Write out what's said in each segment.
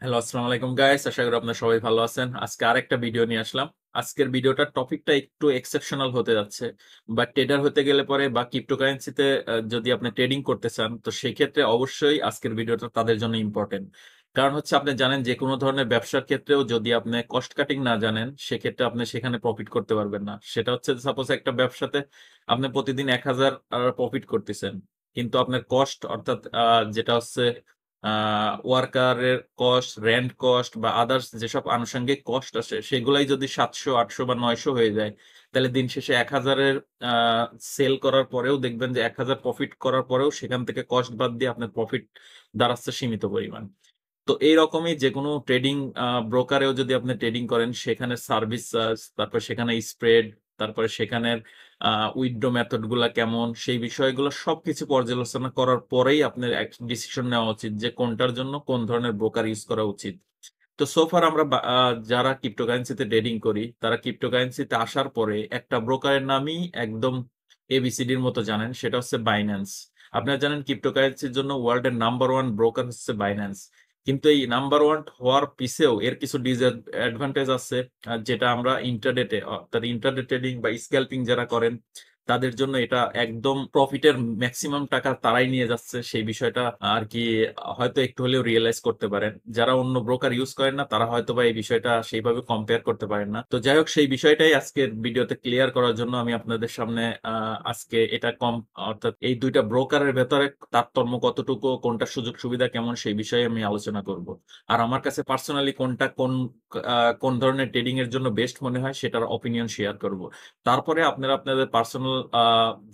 Hello, আসসালামু আলাইকুম guys. আশা করি আপনারা সবাই ভালো আছেন। আজকে আরেকটা ভিডিও নিয়ে আসলাম। আজকের ভিডিওটার টপিকটা একটু এক্সেপশনাল হতে যাচ্ছে। বাট ট্রেডার হতে গেলে পরে বা ক্রিপ্টোকারেন্সিতে যদি আপনি ট্রেডিং করতে চান, তো সেক্ষেত্রে অবশ্যই আজকের ভিডিওটা তাদের জন্য ইম্পর্টেন্ট। কারণ হচ্ছে আপনি জানেন যে কোনো ধরনের ব্যবসার ক্ষেত্রেও যদি আপনি কস্ট কাটিং না জানেন, সেক্ষেত্রে আপনি সেখানে প্রফিট করতে পারবেন না। সেটা হচ্ছে সাপোজ একটা ব্যবসাতে আপনি প্রতিদিন ১,০০০ প্রফিট করতেছেন। কিন্তু আপনার কস্ট অর্থাৎ যেটা হচ্ছে ওয়ার্কারের কস্ট, রেন্ট কস্ট বা আদার্স যেসব আনুষঙ্গিক কস্ট আছে সেগুলাই যদি ৭০০, ৮০০ বা ৯০০ হয়ে যায়, তাহলে দিন শেষে ১,০০০-এর সেল করার পরেও দেখবেন যে ১,০০০ প্রফিট করার পরেও সেখান থেকে কস্ট বাদ দিয়ে আপনার প্রফিট দাঁড়াচ্ছে সীমিত পরিমাণ। তো এইরকমই যেকোনো ট্রেডিং ব্রোকারেও যদি আপনি ট্রেডিং করেন, সেখানে সার্ভিস চার্জ, তারপর সেখানে স্প্রেড, তারপরে সেখানের উইথড্র মেথড গুলা কেমন, সেই বিষয়গুলো সবকিছু পর্যালোচনা করার পরেই আপনার ডিসিশন নেওয়া উচিত যে কোনটার জন্য কোন ধরনের ব্রোকার ইউজ করা উচিত। তো সোফার আমরা যারা ক্রিপ্টোকারেন্সিতে ট্রেডিং করি, তারা ক্রিপ্টোকারেন্সিতে আসার পরে একটা ব্রোকারের নামই একদম এবিসিডির মতো জানেন, সেটা হচ্ছে বাইন্যান্স। আপনারা জানেন ক্রিপ্টোকারেন্সির জন্য ওয়ার্ল্ডের নাম্বার ওয়ান ব্রোকার হচ্ছে বাইন্যান্স। কিন্তু এই নাম্বার ওয়ান হওয়ার পিছেও এর কিছু ডিসঅ্যাডভান্টেজ আছে, যেটা আমরা ইন্টারনেটে অর্থাৎ ইন্টারনেট ট্রেডিং বা স্ক্যাল্পিং যারা করেন তাদের জন্য এটা একদম প্রফিটের ম্যাক্সিমাম টাকা তারাই নিয়ে যাচ্ছে, সেই বিষয়টা আর কি হয়তো একটু হলেও রিয়েলাইজ করতে পারেন। যারা অন্য ব্রোকার ইউজ করেন না তারা হয়তো বা এই বিষয়টা সেইভাবে কম্পেয়ার করতে পারেন না। তো যাই হোক, সেই বিষয়টাই আজকের ভিডিওতে ক্লিয়ার করার জন্য আমি আপনাদের সামনে আজকে এটা অর্থাৎ এই দুইটা ব্রোকারের ভেতরে তারতম্য কতটুকু, কোনটা সুযোগ সুবিধা কেমন, সেই বিষয়ে আমি আলোচনা করব। আর আমার কাছে পার্সোনালি কোনটা কোন ধরনের ট্রেডিং এর জন্য বেস্ট মনে হয় সেটার অপিনিয়ন শেয়ার করব। তারপরে আপনারা আপনাদের পার্সোনাল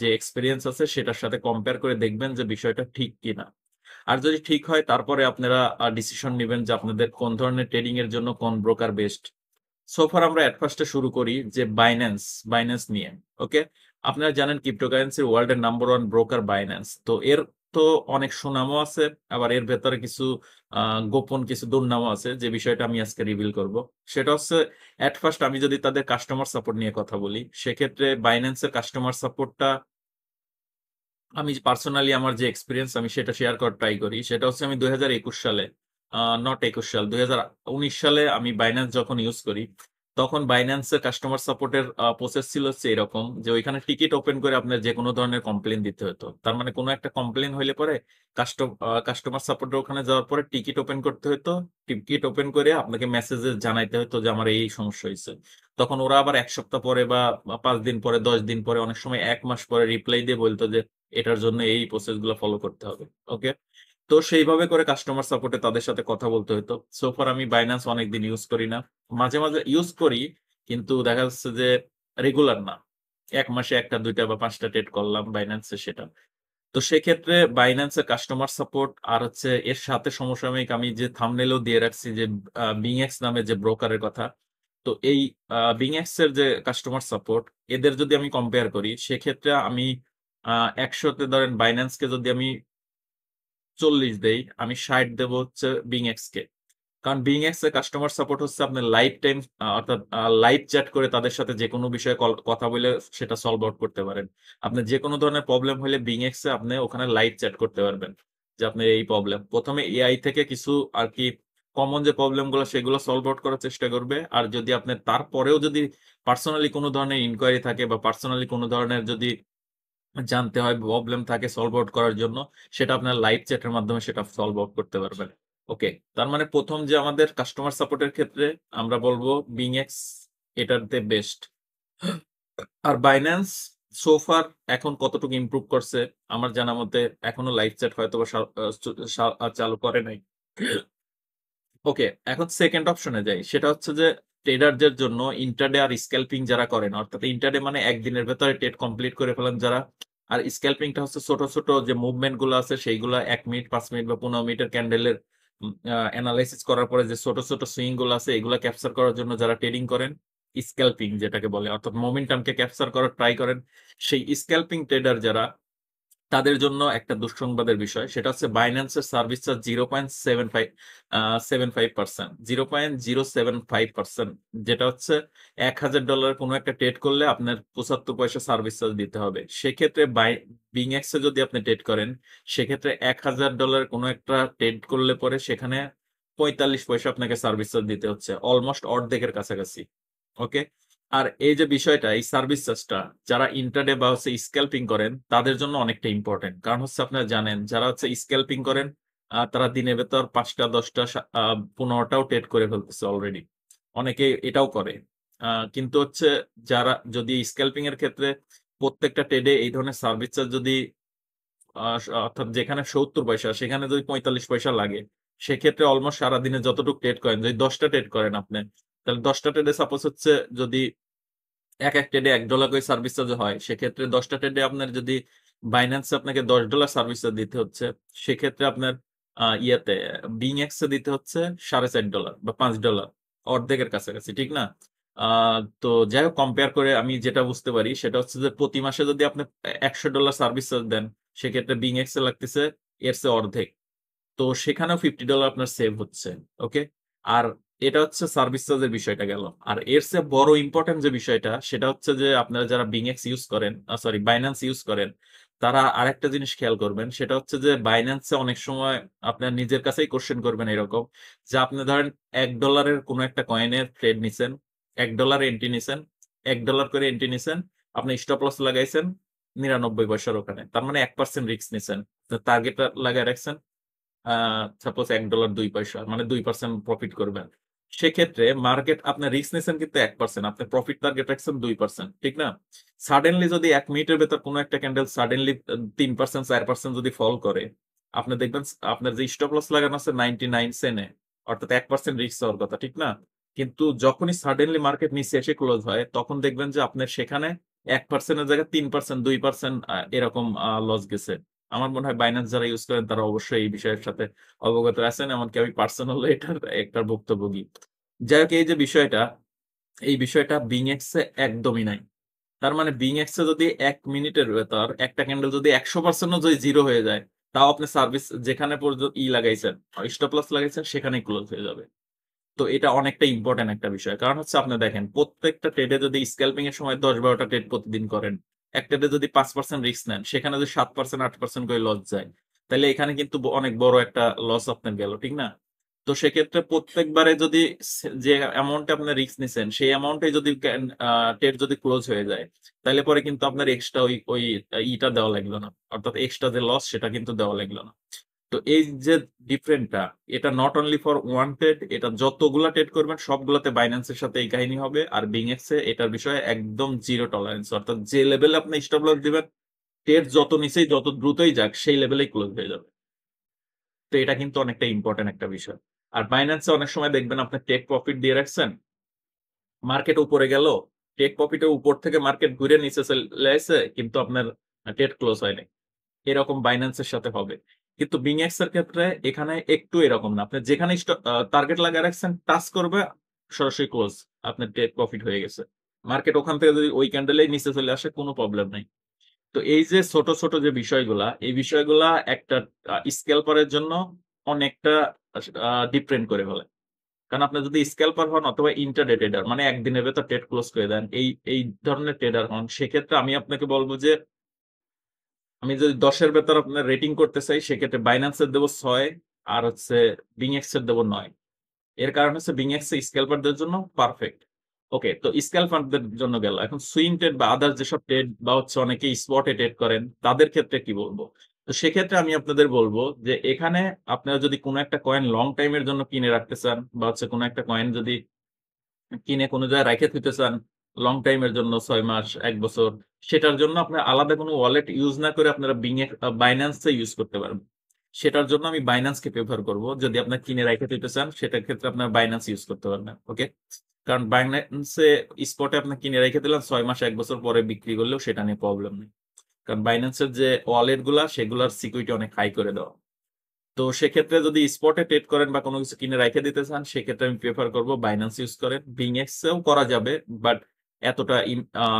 যে এক্সপিরিয়েন্স আছে সেটার সাথে কম্পেয়ার করে দেখবেন যে বিষয়টা ঠিক কিনা। আর যদি ঠিক হয় তারপরে আপনারা ডিসিশন নেবেন যে আপনাদের কোন ধরনের ট্রেডিং এর জন্য কোন ব্রোকার বেস্ট। সোফার আমরা এট ফার্স্টে শুরু করি যে বাইন্যান্স নিয়ে। ওকে, আপনারা জানেন ক্রিপ্টোকারেন্সির ওয়ার্ল্ডের নাম্বার ওয়ান ব্রোকার বাইন্যান্স। তো এর তো অনেক সুনামও আছে, আবার এর ভেতরে কিছু গোপন কিছু দুর্নামও আছে, যে বিষয়টা আমি আজকে রিভিল করব। সেটা হচ্ছে, এট ফার্স্ট আমি যদি তাদের কাস্টমার সাপোর্ট নিয়ে কথা বলি, সেক্ষেত্রে বাইন্যান্সের কাস্টমার সাপোর্টটা আমি পার্সোনালি আমার যে এক্সপিরিয়েন্স আমি সেটা শেয়ার করার ট্রাই করি। সেটা হচ্ছে আমি ২০২১ সালে, নট ২১ সাল, ২০১৯ সালে আমি বাইন্যান্স যখন ইউজ করি, তখন বাইন্যান্সের কাস্টমার সাপোর্টের প্রসেস ছিল হচ্ছে এরকম যে ওইখানে টিকিট ওপেন করে আপনার যে কোনো ধরনের কমপ্লেন দিতে হতো। তার মানে কোনো একটা কমপ্লেন হইলে পরে কাস্টমার সাপোর্টের ওখানে যাওয়ার পরে টিকিট ওপেন করতে হতো। টিকিট ওপেন করে আপনাকে মেসেজে জানাইতে হতো যে আমার এই সমস্যা হয়েছে। তখন ওরা আবার ১ সপ্তাহ পরে বা ৫ দিন পরে, ১০ দিন পরে, অনেক সময় ১ মাস পরে রিপ্লাই দিয়ে বলতো যে এটার জন্য এই প্রসেস গুলো ফলো করতে হবে। ওকে, তো সেইভাবে করে কাস্টমার সাপোর্টে তাদের সাথে কথা বলতে হতো। সোফার আমি বাইন্যান্স অনেকদিন ইউজ করি না, মাঝে মাঝে ইউজ করি, কিন্তু দেখা যাচ্ছে যে রেগুলার না। ১ মাসে একটা দুইটা বা ৫টা ট্রেড করলাম বাইন্যান্সে, সেটা। তো সেক্ষেত্রে বাইন্যান্সের কাস্টমার সাপোর্ট আর হচ্ছে এর সাথে সমসাময়িক আমি যে থাম্বনেলও দিয়ে রাখছি যে বিংএক্স নামে যে ব্রোকারের কথা। তো এই বিংএক্স এর যে কাস্টমার সাপোর্ট, এদের যদি আমি কম্পেয়ার করি, সেক্ষেত্রে আমি ১০০-তে ধরেন বাইন্যান্সকে যদি আমি ৪০ দেই, আমি ৬০ দেবো হচ্ছে বিংএক্স কে। কারণ বিংএক্স এর কাস্টমার সাপোর্ট হচ্ছে আপনার লাইফ টাইম, অর্থাৎ লাইভ চ্যাট করে তাদের সাথে যে কোনো বিষয়ে কথা বলে সেটা সলভ আউট করতে পারেন। আপনার যে কোনো ধরনের প্রবলেম হলে বিংএক্স এ আপনি ওখানে লাইভ চ্যাট করতে পারবেন যে আপনার এই প্রবলেম। প্রথমে এআই থেকে কিছু আর কি কমন যে প্রবলেম গুলো সেগুলো সলভ আউট করার চেষ্টা করবে। আর যদি আপনার তারপরেও যদি পার্সোনালি কোনো ধরনের ইনকোয়ারি থাকে বা পার্সোনালি কোনো ধরনের যদি জানতে হয়, প্রবলেম থাকে সলভ আউট করার জন্য, সেটা আপনার লাইভ চ্যাটের মাধ্যমে সেটা সলভ আউট করতে পারবেন। ওকে, তার মানে প্রথম যে আমাদের কাস্টমার সাপোর্টের ক্ষেত্রে আমরা বলবো বিংএক্স এটাতে বেস্ট। আর বাইন্যান্স সোফার এখন কতটুকু ইমপ্রুভ করছে আমার জানা মতে এখনো লাইভ চ্যাট হয়তো বা চালু করে নাই। ওকে, এখন সেকেন্ড অপশনে যাই। সেটা হচ্ছে যে ট্রেডারদের জন্য ইন্টারডে আর স্ক্যাল্পিং যারা করেন, অর্থাৎ ইন্টারডে মানে একদিনের ভেতরে ট্রেড কমপ্লিট করে ফেলেন যারা। আর স্ক্যাল্পিংটা হচ্ছে ছোট ছোট যে মুভমেন্ট গুলো আছে সেইগুলা ১ মিনিট, ৫ মিনিট বা ১৫ মিনিটের ক্যান্ডেলের অ্যানালাইসিস করার পরে যে ছোট ছোট সুইং গুলো আছে এগুলা ক্যাপচার করার জন্য যারা ট্রেডিং করেন, স্ক্যাল্পিং যেটাকে বলে, অর্থাৎ মোমেন্টামকে ক্যাপচার করার ট্রাই করেন, সেই স্ক্যাল্পিং ট্রেডার যারা, তাদের জন্য একটা দুঃসংবাদের বিষয়। সেটা হচ্ছে বাইন্যান্সের সার্ভিস চার্জ 0.75%, 0.075%, যেটা হচ্ছে $১,০০০ কোনো একটা ট্রেড করলে আপনার ৭৫ পয়সা সার্ভিস চার্জ দিতে হবে। সেক্ষেত্রে বিংএক্সে যদি আপনি ট্রেড করেন, সেক্ষেত্রে $১,০০০ কোনো একটা ট্রেড করলে পরে সেখানে 45 পয়সা আপনাকে সার্ভিস চার্জ দিতে হচ্ছে, অলমোস্ট অর্ধেকের কাছাকাছি। ওকে, আর এই যে বিষয়টা, এই সার্ভিস চার্জটা যারা ইন্টারডে বা হচ্ছে স্ক্যাল্পিং করেন তাদের জন্য অনেকটা ইম্পর্টেন্ট। কারণ হচ্ছে আপনারা জানেন যারা হচ্ছে স্ক্যাল্পিং করেন তারা দিনের ভেতর 5টা 10টা 15টাও ট্রেড করে ফেলতেছে অলরেডি, অনেকে এটাও করে। কিন্তু হচ্ছে যারা যদি স্ক্যাল্পিং এর ক্ষেত্রে প্রত্যেকটা ট্রেডে এই ধরনের সার্ভিস চার্জ যদি অর্থাৎ যেখানে 70 পয়সা সেখানে যদি 45 পয়সা লাগে, সেক্ষেত্রে অলমোস্ট সারাদিনে যতটুকু ট্রেড করেন, যদি 10টা ট্রেড করেন আপনি, তাহলে 10টা ট্রেডে সাপোজ হচ্ছে যদি এক এক ট্রেডে $1 করে সার্ভিস চার্জ হয়, সেক্ষেত্রে 10টা ট্রেডে আপনার যদি বাইন্যান্সে আপনাকে $10 সার্ভিস চার্জ দিতে হচ্ছে, সেক্ষেত্রে আপনার ইয়াতে বিং এক্সে দিতে হচ্ছে $4.5 বা $5, অর্ধেকের কাছাকাছি, ঠিক না? তো যাই হোক, কম্পেয়ার করে আমি যেটা বুঝতে পারি সেটা হচ্ছে যে প্রতি মাসে যদি আপনি $100 সার্ভিস চার্জ দেন, সেক্ষেত্রে বিং এক্সে লাগতেছে এর চেয়ে অর্ধেক। তো সেখানেও $50 আপনার সেভ হচ্ছে। ওকে, আর এটা হচ্ছে সার্ভিস চার্জের বিষয়টা গেল। আর এর চেয়ে বড় ইম্পর্টেন্ট যে বিষয়টা সেটা হচ্ছে যে আপনারা যারা বিংএক্স ইউজ করেন, সরি বাইন্যান্স ইউজ করেন, তারা আরেকটা জিনিস খেয়াল করবেন, সেটা হচ্ছে যে বাইন্যান্সে অনেক সময় আপনার নিজের কাছেই কোশ্চেন করবেন এরকম, যে আপনি ধরেন $1 কোনো একটা কয়েনের ট্রেড নিছেন, $1 এন্ট্রি নিছেন, $1 করে এন্ট্রি নিছেন, আপনি স্টপ লস লাগাইছেন 99 পয়সার ওখানে, তার মানে 1% রিস্ক নিছেন, টার্গেট লাগাই রাখছেন সাপোজ $1 2 পয়সা, মানে 2% প্রফিট করবেন। সেক্ষেত্রে মার্কেট আপনার রিস্ক নিয়েছেন কিন্তু 1%, আপনি প্রফিট টার্গেট রাখছেন 2%, ঠিক না? সাডেনলি যদি 1 মিনিটের ভেতর কোনো একটা ক্যান্ডেল সাডেনলি 3% 4% যদি ফল করে, আপনি দেখবেন আপনার যে স্টপ লস লাগানো আছে 99 সেনে, অর্থাৎ 1% রিস্ক হওয়ার কথা, ঠিক না? কিন্তু যখনই সাডেনলি মার্কেট নিচে এসে ক্লোজ হয়, তখন দেখবেন যে আপনার সেখানে 1%-এর জায়গায় 3% 2% এরকম লস গেছে। আমার মনে হয় বাইন্যান্স যারা ইউজ করেন তারা অবশ্যই এই বিষয়ের সাথে অবগত আছেন, এমনকি আমি পার্সোনাল এটার একটা ভুক্তভোগী। যাই হোক, এই যে বিষয়টা, এই বিষয়টা বিংএক্স এ একদমই নাই। তার মানে বিংএক্স এ যদি 1 মিনিটের ভেতর একটা ক্যান্ডেল যদি 100% যদি জিরো হয়ে যায়, তাও আপনি সার্ভিস যেখানে পর্যন্ত লাগাইছেন, স্টপ লস লাগাইছেন, সেখানেই ক্লোজ হয়ে যাবে। তো এটা অনেকটা ইম্পর্টেন্ট একটা বিষয়। কারণ হচ্ছে আপনি দেখেন প্রত্যেকটা ট্রেডে যদি স্ক্যাল্পিং এর সময় 10-12টা ট্রেড প্রতিদিন করেন, এক ট্রেডে যদি 5% রিস্ক নেন, সেখানে যদি 7% 8% করে লস যায়, তাহলে এখানে কিন্তু অনেক বড় একটা লস আপনার গেল, ঠিক না? তো সেক্ষেত্রে প্রত্যেকবারে যদি যে অ্যামাউন্টে আপনি রিস্ক নিছেন সেই অ্যামাউন্টে যদি ট্রেড যদি ক্লোজ হয়ে যায়, তাহলে পরে কিন্তু আপনার এক্সট্রা ওই ওই ইটা দেওয়া লাগলো না, অর্থাৎ এক্সট্রা যে লস সেটা কিন্তু দেওয়া লাগলো না। তো এই যে ডিফারেন্টটা, এটা not only for one trade, এটা যতগুলা ট্রেড করবেন সবগুলাতে বাইন্যান্সের সাথে এই কাহিনী হবে। আর বিংএক্স এ এটার বিষয়ে একদম জিরো টলারেন্স, অর্থাৎ যে লেভেলে আপনি স্টপ লস দিবেন, ট্রেড যত নিচেই যত দ্রুতই যাক সেই লেভেলেই ক্লোজ হয়ে যাবে। তো এটা কিন্তু অনেকটা ইম্পর্টেন্ট একটা বিষয়। আর বাইন্যান্সে অনেক সময় দেখবেন আপনি টেক প্রফিট দিয়ে রাখছেন, মার্কেট উপরে গেল, টেক প্রফিটের উপর থেকে মার্কেট ঘুরে নিচে চলে আসে, কিন্তু আপনার ট্রেড ক্লোজ হয়নি। এরকম বাইন্যান্সের সাথে হবে। কিন্তু বিংএক্স এর ক্ষেত্রে এখানে একটু এরকম না, আপনি যেখানে টার্গেট লাগিয়ে রাখছেন টাচ করবে, সরাসরি ক্লোজ, আপনার টেক প্রফিট হয়ে গেছে। মার্কেট ওখান থেকে যদি ওই ক্যান্ডেলেই নিচে চলে আসে, কোনো প্রবলেম নাই। তো এই যে ছোট ছোট যে বিষয়গুলা, এই বিষয়গুলা একটা স্ক্যাল্পারের জন্য অনেকটা ডিফারেন্ট করে ফেলে। কারণ আপনি যদি স্ক্যাল্পার হন অথবা ইন্টারডে ট্রেডার, মানে একদিনের ভেতর ট্রেড ক্লোজ করে দেন, এই এই ধরনের ট্রেডার হন, সেক্ষেত্রে আমি আপনাকে বলবো যে আমি যদি 10-এর ভেতর আপনার রেটিং করতে চাই, সেক্ষেত্রে বাইন্যান্সের দেবো 6, আর হচ্ছে বিংএক্স এর দেবো 9। এর কারণ হচ্ছে বিংএক্স স্ক্যাল্পারদের জন্য পারফেক্ট। ওকে, তো স্ক্যাল্পারদের জন্য গেল, এখন সুইং ট্রেড বা আদার যেসব ট্রেড বা হচ্ছে অনেকে স্পটে ট্রেড করেন, তাদের ক্ষেত্রে কি বলবো? তো সেক্ষেত্রে আমি আপনাদের বলবো যে এখানে আপনারা যদি কোনো একটা কয়েন লং টাইমের জন্য কিনে রাখতে চান, বা হচ্ছে কোনো একটা কয়েন যদি কিনে কোনো জায়গায় রেখে দিতে চান লং টাইমের জন্য, 6 মাস 1 বছর, সেটার জন্য আপনার আলাদা কোনো ওয়ালেট ইউজ না করে আপনারা বাইন্যান্সে ইউজ করতে পারবেন। সেটার জন্য আমি বাইন্যান্সকে প্রেফার করব। যদি আপনার কিনে রেখে দিতে চান, সেটার ক্ষেত্রে আপনার বাইন্যান্স ইউজ করতে পারবেন। ওকে, কারণ বাইন্যান্সে স্পটে আপনি কিনে রেখে দিলেন, 6 মাস 1 বছর পরে বিক্রি করলেও সেটা নিয়ে প্রবলেম নেই। কারণ বাইন্যান্সের যে ওয়ালেট গুলা, সেগুলোর সিকিউরিটি অনেক হাই করে দেওয়া। তো সেক্ষেত্রে যদি স্পটে ট্রেড করেন বা কোনো কিছু কিনে রেখে দিতে চান, সেক্ষেত্রে আমি প্রেফার করবো বাইন্যান্স ইউজ করেন। বিংএক্স এও করা যাবে, বাট এতটা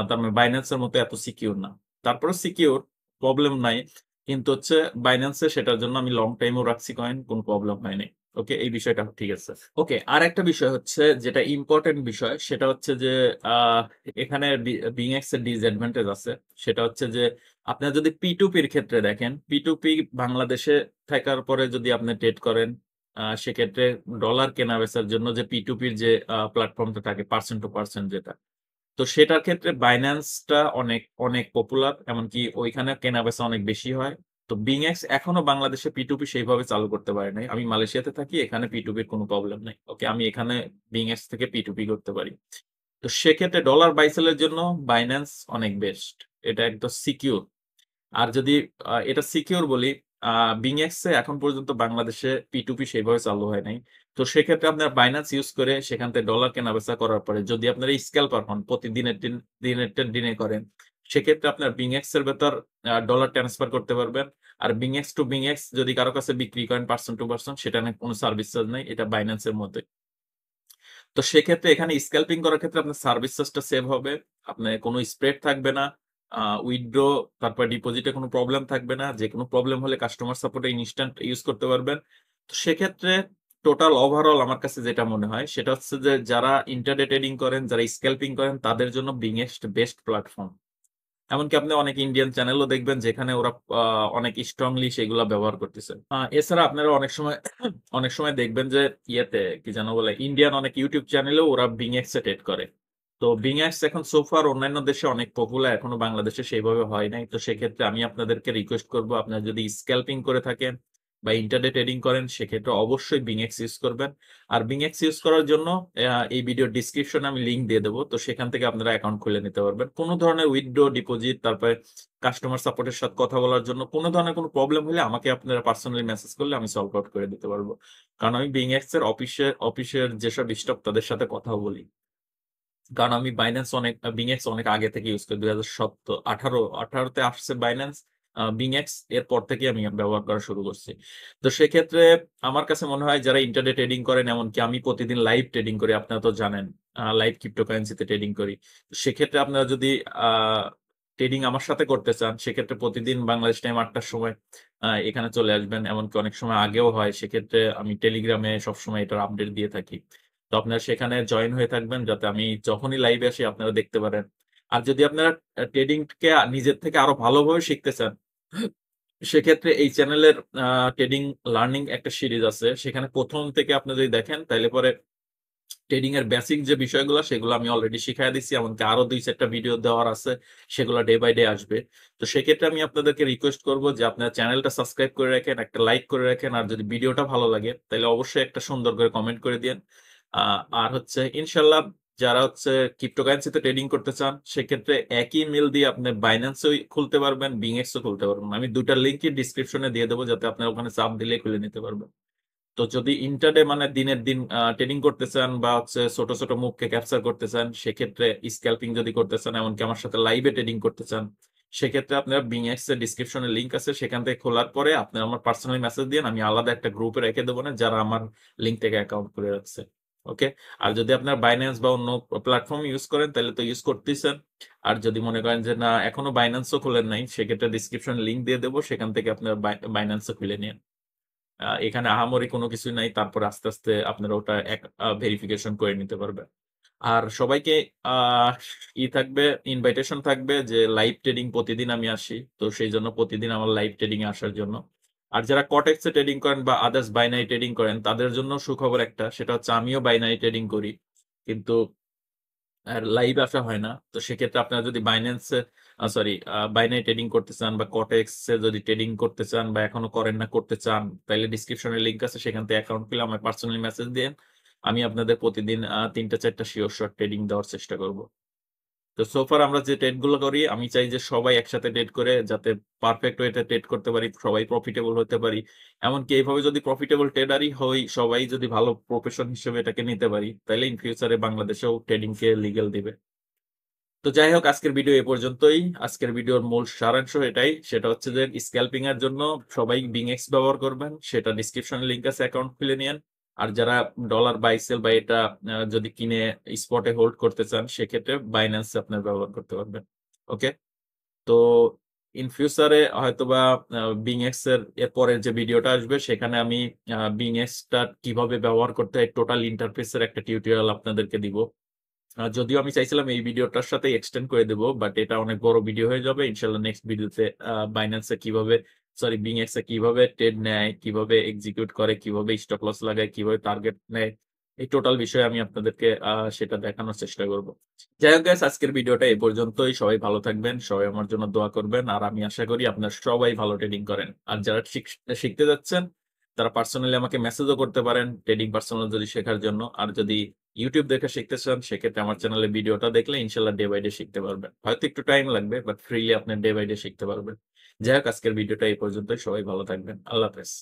তার মানে বাইন্যান্সের মতো এত সিকিউর না। তারপরে সিকিউর, প্রবলেম নাই, কিন্তু হচ্ছে বাইন্যান্সে সেটার জন্য আমি লং টাইমও রাখছি কয়েন, কোনো প্রবলেম হয়নি। ওকে, এই বিষয়টা ঠিক আছে। ওকে, আর একটা বিষয় হচ্ছে যেটা ইম্পর্টেন্ট বিষয়, সেটা হচ্ছে যে আহ এখানে বিংএক্স এর ডিসঅ্যাডভান্টেজ আছে। সেটা হচ্ছে যে আপনার যদি পি টু পির ক্ষেত্রে দেখেন, পি টু পি বাংলাদেশে থাকার পরে যদি আপনি ট্রেড করেন, সেক্ষেত্রে ডলার কেনা বেচার জন্য যে P2P-র যে প্ল্যাটফর্মটা থাকে পার্সন টু পার্সন যেটা। তো সেটার ক্ষেত্রে বাইন্যান্সটা অনেক, অনেক পপুলার। এমনকি ওইখানে কেনা-বেচা অনেক বেশি হয়। তো বিংএক্স এখনো বাংলাদেশে P2P সেইভাবে চালু করতে পারে নাই। আমি মালয়েশিয়াতে থাকি, এখানে P2P-র কোনো প্রবলেম নাই। ওকে, আমি এখানে বিংএক্স থেকে P2P করতে পারি। তো সেক্ষেত্রে ডলার বাই সেলের জন্য বাইন্যান্স অনেক বেস্ট। এটা একদম সিকিউর। আর যদি এটা সিকিউর বলি, বিংএক্সে এখন পর্যন্ত বাংলাদেশে P2P সেইভাবে চালু হয় নাই। তো সেক্ষেত্রে আপনার বাইন্যান্স ইউজ করে সেখান থেকে ডলার কেনাবেচা করার পরে যদি আপনারা স্ক্যাল্পার হন, প্রতিদিনের দিনে করেন, সেক্ষেত্রে আপনার বিংএক্স এর ভেতর ডলার ট্রান্সফার করতে পারবেন। আর বিংএক্স টু বিংএক্স যদি কারো কাছে বিক্রি করেন পার্সন টু পার্সন, সেটা নিয়ে কোনো সার্ভিস চার্জ নাই, এটা বাইন্যান্সের মধ্যে। তো সেক্ষেত্রে এখানে স্ক্যাল্পিং করার ক্ষেত্রে আপনার সার্ভিস চার্জটা সেভ হবে। আপনার কোনো স্প্রেড থাকবে না। উইথড্র তারপর ডিপোজিটে কোনো প্রবলেম থাকবে না। যে কোনো প্রবলেম হলে কাস্টমার সাপোর্টে ইনস্ট্যান্ট ইউজ করতে পারবেন। তো সেক্ষেত্রে টোটাল ওভারঅল আমার কাছে যেটা মনে হয় সেটা হচ্ছে যে যারা ইন্টারডে ট্রেডিং করেন, যারা স্ক্যাল্পিং করেন তাদের জন্য বিংএক্স বেস্ট প্ল্যাটফর্ম। এমনকি আপনি অনেক ইন্ডিয়ান চ্যানেলও দেখবেন যেখানে ওরা অনেক স্ট্রংলি সেগুলো ব্যবহার করতেছে। এছাড়া আপনারা অনেক সময় অনেক সময় দেখবেন যে ইয়েতে কি যেন বলে ইন্ডিয়ান অনেক ইউটিউব চ্যানেলেও ওরা বিংএক্স এ ট্রেড করে। তো বিংএক্স এখন সোফার অন্যান্য দেশে অনেক পপুলার, এখনো বাংলাদেশে সেইভাবে হয় নাই। তো সেক্ষেত্রে আমি আপনাদেরকে রিকোয়েস্ট করব, আপনারা যদি স্ক্যাল্পিং করে থাকেন বা ইন্টারডে ট্রেডিং করেন সেক্ষেত্রে অবশ্যই বিংএক্স ইউজ করবেন। আর বিংএক্স ইউজ করার জন্য এই ভিডিও ডিসক্রিপশনে আমি লিংক দিয়ে দেবো, তো সেখান থেকে আপনারা অ্যাকাউন্ট খুলে নিতে পারবেন। কোনো ধরনের উইথড্র ডিপোজিট তারপরে কাস্টমার সাপোর্টের সাথে কথা বলার জন্য কোনো ধরনের কোনো প্রবলেম হলে আমাকে আপনারা পার্সোনালি মেসেজ করলে আমি সলভ আউট করে দিতে পারবো। কারণ আমি বিংএক্স এর অফিসের যেসব স্টাফ তাদের সাথে কথা বলি। কারণ আমি বাইন্যান্স অনেক বিংএক্স অনেক আগে থেকে ইউজ করি, 2017 18তে আসছে বাইন্যান্স। বিংএক্স এরপর থেকে আমি ব্যবহার করা শুরু করছি। তো সেক্ষেত্রে আমার কাছে মনে হয় যারা ইন্টারডে ট্রেডিং করেন, এমনকি আমি প্রতিদিন লাইভ ট্রেডিং করি, আপনারা তো জানেন লাইভ ক্রিপ্টোকারেন্সিতে ট্রেডিং করি। তো সেক্ষেত্রে আপনারা যদি ট্রেডিং আমার সাথে করতে চান সেক্ষেত্রে প্রতিদিন বাংলাদেশ টাইম 8টার সময় এখানে চলে আসবেন। এমনকি অনেক সময় আগেও হয়, সেক্ষেত্রে আমি টেলিগ্রামে সবসময় এটার আপডেট দিয়ে থাকি। তো আপনারা সেখানে জয়েন হয়ে থাকবেন যাতে আমি যখনই লাইভে আসি আপনারা দেখতে পারেন। আর যদি আপনারা ট্রেডিংকে নিজের থেকে আরো ভালোভাবে শিখতে চান সেক্ষেত্রে এই চ্যানেলের ট্রেডিং লার্নিং একটা সিরিজ আছে, সেখানে প্রথম থেকে আপনি যদি দেখেন তাহলে পরে ট্রেডিং এর বেসিক যে বিষয়গুলো সেগুলো আমি অলরেডি শিখাই দিচ্ছি, এমনকি আরো 2-4টা ভিডিও দেওয়ার আছে, সেগুলো ডে বাই ডে আসবে। তো সেক্ষেত্রে আমি আপনাদেরকে রিকোয়েস্ট করব যে আপনারা চ্যানেলটা সাবস্ক্রাইব করে রাখেন, একটা লাইক করে রাখেন, আর যদি ভিডিওটা ভালো লাগে তাহলে অবশ্যই একটা সুন্দর করে কমেন্ট করে দিন। আর হচ্ছে ইনশাল্লাহ যারা হচ্ছে ক্রিপ্টোকারেন্সিতে ট্রেডিং করতে চান সেক্ষেত্রে একই মেল দিয়ে আপনি বাইন্যান্সও খুলতে পারবেন, বিংএক্সও খুলতে পারবেন। আমি দুটার লিঙ্কই ডিসক্রিপশনে দিয়ে দেবো যাতে আপনারা ওখানে চাপ দিলে খুলে নিতে পারবেন। তো যদি ইন্টারডে মানে দিনের দিন ট্রেডিং করতে চান বা হচ্ছে ছোট ছোট মুভকে ক্যাপচার করতে চান সেক্ষেত্রে, স্ক্যাল্পিং যদি করতে চান এমনকি আমার সাথে লাইভে ট্রেডিং করতে চান সেক্ষেত্রে আপনারা বিংএক্স এর ডিসক্রিপশনে লিঙ্ক আছে, সেখান থেকে খোলার পরে আপনারা আমার পার্সোনালি মেসেজ দিন, আমি আলাদা একটা গ্রুপে রেখে দেবো না যারা আমার লিঙ্ক থেকে অ্যাকাউন্ট করে রাখছে। ওকে। আর যদি আপনার বাইন্যান্স বা অন্য প্ল্যাটফর্ম ইউজ করেন তাহলে তো ইউজ করতেছেন। আর যদি মনে করেন যে না এখনো বাইন্যান্সও খোলেন নাই সেক্ষেত্রে ডিসক্রিপশনে লিঙ্ক দিয়ে দেবো, সেখান থেকে আপনার বাইন্যান্সও খুলে নিন। এখানে আহামরি কোনো কিছু নাই, তারপর আস্তে আস্তে আপনারা ওটা ভেরিফিকেশন করে নিতে পারবেন। আর সবাইকে আহ থাকবে, ইনভাইটেশন থাকবে যে লাইভ ট্রেডিং প্রতিদিন আমি আসি, তো সেই জন্য প্রতিদিন আমার লাইভ ট্রেডিং এ আসার জন্য। আর যারা কটেক্সে ট্রেডিং করেন বা আদার্স বাইনারি ট্রেডিং করেন তাদের জন্য সুখবর একটা, সেটা হচ্ছে আমিও বাইনারি ট্রেডিং করি কিন্তু আর লাইভ আসা হয় না। তো সেক্ষেত্রে আপনারা যদি বাইন্যান্সে বাইনারি ট্রেডিং করতে চান বা কটেক্স এ যদি ট্রেডিং করতে চান বা এখনো করেন না করতে চান তাহলে ডিসক্রিপশনে লিঙ্ক আছে, সেখান থেকে অ্যাকাউন্ট খুলে আমার পার্সোনালি মেসেজ দিয়ে আমি আপনাদের প্রতিদিন 3টা 4টা শিওর শট ট্রেডিং দেওয়ার চেষ্টা করব। তো সোফার আমরা যে ট্রেড গুলো করি আমি চাই যে সবাই একসাথে ট্রেড করে যাতে পারফেক্ট ওয়েতে ট্রেড করতে পারি, সবাই প্রফিটেবল হতে পারি। এমনকি এইভাবে যদি প্রফিটেবল ট্রেডারই হই, সবাই যদি ভালো প্রফেশন হিসেবে এটাকে নিতে পারি তাহলে ইন ফিউচারে বাংলাদেশেও ট্রেডিং কে লিগ্যাল দিবে। তো যাই হোক আজকের ভিডিও এ পর্যন্তই। আজকের ভিডিওর মূল সারাংশ এটাই, সেটা হচ্ছে যে স্ক্যাল্পিং এর জন্য সবাই বিংএক্স ব্যবহার করবেন, সেটা ডিসক্রিপশনে লিংক আছে, অ্যাকাউন্ট খুলে নিন। আর যারা ডলার বাই সেল বা এটা যদি কিনে স্পটে হোল্ড করতে চান সেক্ষেত্রে বাইন্যান্স আপনার ব্যবহার করতে পারবেন। ওকে। তো ইন ফিউচারে হয়তোবা বিংএক্স এর এরপরের যে ভিডিওটা আসবে সেখানে আমি বিংএক্সটা কিভাবে ব্যবহার করতে হয় টোটাল ইন্টারফেসের একটা টিউটোরিয়াল আপনাদেরকে দিব। যদিও আমি চাইছিলাম এই ভিডিওটার সাথে এক্সটেন্ড করে দেবো, বাট এটা অনেক বড় ভিডিও হয়ে যাবে। ইনশাল্লাহ নেক্সট ভিডিওতে বাইন্যান্সে কিভাবে সরি বিংএক্স এ কিভাবে ট্রেড নেয়, কিভাবে এক্সিকিউট করে, কিভাবে স্টপ লস লাগায়, কিভাবে টার্গেট নেয়, এই টোটাল বিষয়ে আমি আপনাদেরকে সেটা দেখানোর চেষ্টা করব। যাই হোক গাইস, আজকের ভিডিওটা এই পর্যন্তই। সবাই ভালো থাকবেন, সবাই আমার জন্য দোয়া করবেন, আর আমি আশা করি আপনারা সবাই ভালো ট্রেডিং করেন। আর যারা শিখতে যাচ্ছেন তারা পার্সোনালি আমাকে মেসেজও করতে পারেন ট্রেডিং পার্সোনাল যদি শেখার জন্য। আর যদি ইউটিউব দেখে শিখতে চান সেক্ষেত্রে আমার চ্যানেলে ভিডিওটা দেখলে ইনশাল্লাহ ডে বাই ডে শিখতে পারবেন। হয়তো একটু টাইম লাগবে, বাট ফ্রিলি আপনি ডে বাই ডে শিখতে পারবেন। যাই হোক, আজকের ভিডিওটা এই পর্যন্তই। সবাই ভালো থাকবেন। আল্লাহ হাফেজ।